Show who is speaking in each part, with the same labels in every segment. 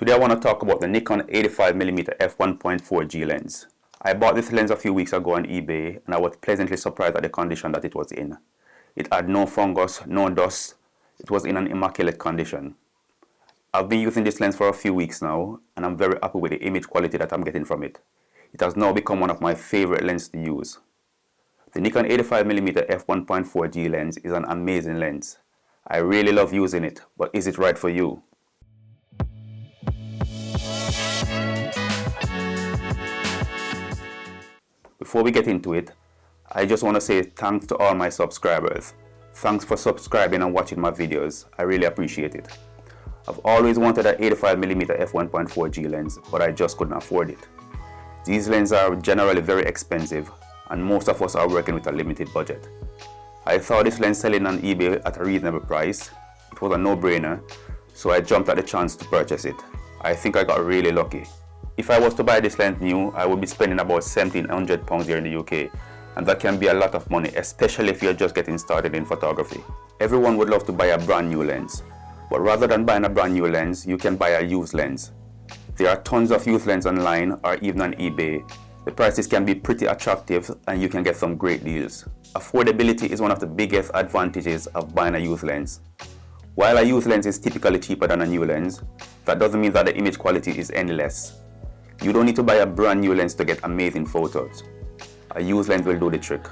Speaker 1: Today I want to talk about the Nikon 85mm f1.4G lens. I bought this lens a few weeks ago on eBay and I was pleasantly surprised at the condition that it was in. It had no fungus, no dust, it was in an immaculate condition. I've been using this lens for a few weeks now and I'm very happy with the image quality that I'm getting from it. It has now become one of my favorite lenses to use. The Nikon 85mm f1.4G lens is an amazing lens. I really love using it, but is it right for you? Before we get into it, I just want to say thanks to all my subscribers. Thanks for subscribing and watching my videos. I really appreciate it. I've always wanted an 85mm f1.4G lens, but I just couldn't afford it. These lenses are generally very expensive, and most of us are working with a limited budget. I saw this lens selling on eBay at a reasonable price. It was a no-brainer, so I jumped at the chance to purchase it. I think I got really lucky. If I was to buy this lens new, I would be spending about £1,700 here in the UK, and that can be a lot of money, especially if you're just getting started in photography. Everyone would love to buy a brand new lens, but rather than buying a brand new lens, you can buy a used lens. There are tons of used lenses online or even on eBay. The prices can be pretty attractive and you can get some great deals. Affordability is one of the biggest advantages of buying a used lens. While a used lens is typically cheaper than a new lens, that doesn't mean that the image quality is any less. You don't need to buy a brand new lens to get amazing photos. A used lens will do the trick.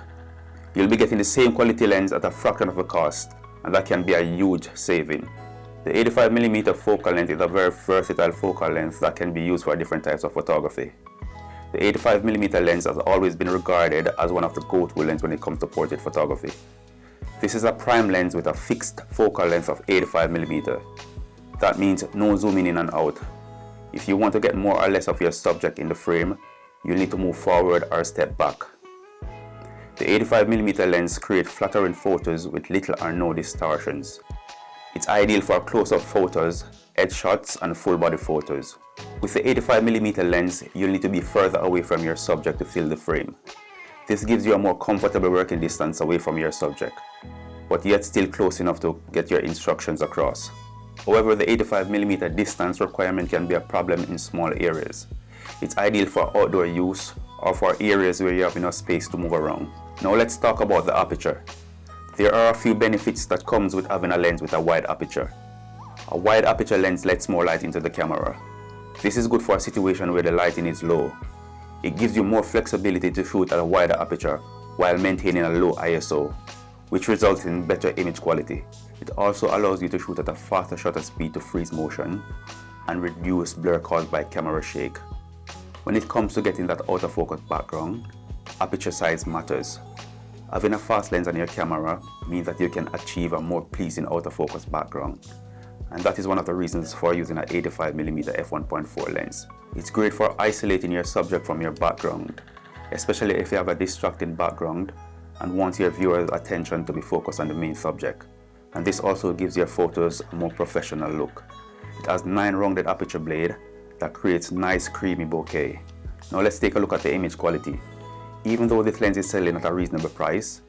Speaker 1: You'll be getting the same quality lens at a fraction of the cost, and that can be a huge saving. The 85mm focal length is a very versatile focal length that can be used for different types of photography. The 85mm lens has always been regarded as one of the go-to lenses when it comes to portrait photography. This is a prime lens with a fixed focal length of 85mm. That means no zooming in and out. If you want to get more or less of your subject in the frame, you'll need to move forward or step back. The 85mm lens creates flattering photos with little or no distortions. It's ideal for close-up photos, headshots, and full-body photos. With the 85mm lens, you'll need to be further away from your subject to fill the frame. This gives you a more comfortable working distance away from your subject, but yet still close enough to get your instructions across. However, the 85mm distance requirement can be a problem in small areas. It's ideal for outdoor use or for areas where you have enough space to move around. Now let's talk about the aperture. There are a few benefits that comes with having a lens with a wide aperture. A wide aperture lens lets more light into the camera. This is good for a situation where the lighting is low. It gives you more flexibility to shoot at a wider aperture while maintaining a low ISO, which results in better image quality. It also allows you to shoot at a faster shutter speed to freeze motion and reduce blur caused by camera shake. When it comes to getting that autofocus background, aperture size matters. Having a fast lens on your camera means that you can achieve a more pleasing autofocus background, and that is one of the reasons for using an 85mm f1.4 lens. It's great for isolating your subject from your background, especially if you have a distracting background and want your viewer's attention to be focused on the main subject. And this also gives your photos a more professional look. It has 9 rounded aperture blade that creates nice creamy bokeh. Now let's take a look at the image quality. Even though this lens is selling at a reasonable price,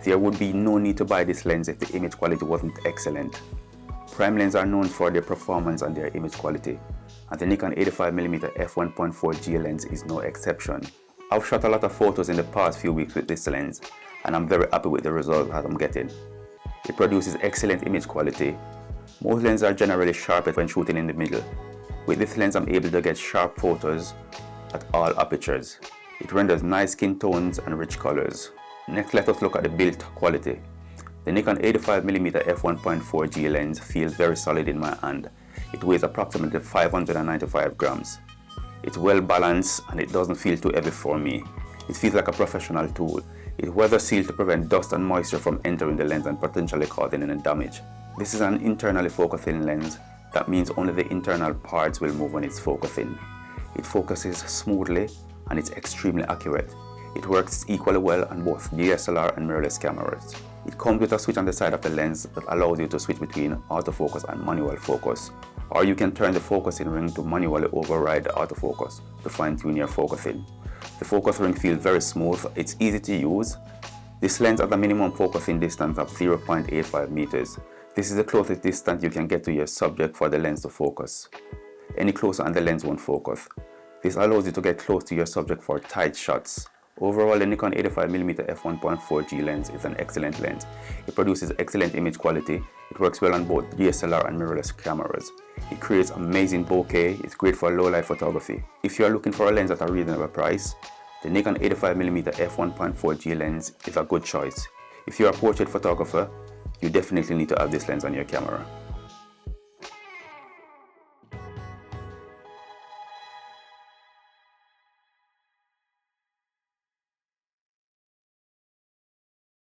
Speaker 1: there would be no need to buy this lens if the image quality wasn't excellent. Prime lenses are known for their performance and their image quality, and the Nikon 85mm f1.4G lens is no exception. I've shot a lot of photos in the past few weeks with this lens, and I'm very happy with the results that I'm getting. It produces excellent image quality. Most lenses are generally sharper when shooting in the middle. With this lens I'm able to get sharp photos at all apertures. It renders nice skin tones and rich colors. Next, let us look at the build quality. The Nikon 85mm f1.4G lens feels very solid in my hand. It weighs approximately 595 grams. It's well balanced and it doesn't feel too heavy for me. It feels like a professional tool. It's weather sealed to prevent dust and moisture from entering the lens and potentially causing any damage. This is an internally focusing lens. That means only the internal parts will move when it's focusing. It focuses smoothly and it's extremely accurate. It works equally well on both DSLR and mirrorless cameras. It comes with a switch on the side of the lens that allows you to switch between autofocus and manual focus. Or you can turn the focusing ring to manually override the autofocus to fine-tune your focusing. The focus ring feels very smooth, it's easy to use. This lens has a minimum focusing distance of 0.85 meters. This is the closest distance you can get to your subject for the lens to focus. Any closer and the lens won't focus. This allows you to get close to your subject for tight shots. Overall, the Nikon 85mm f1.4G lens is an excellent lens. It produces excellent image quality. It works well on both DSLR and mirrorless cameras. It creates amazing bokeh. It's great for low-light photography. If you are looking for a lens at a reasonable price, the Nikon 85mm f1.4G lens is a good choice. If you are a portrait photographer, you definitely need to have this lens on your camera.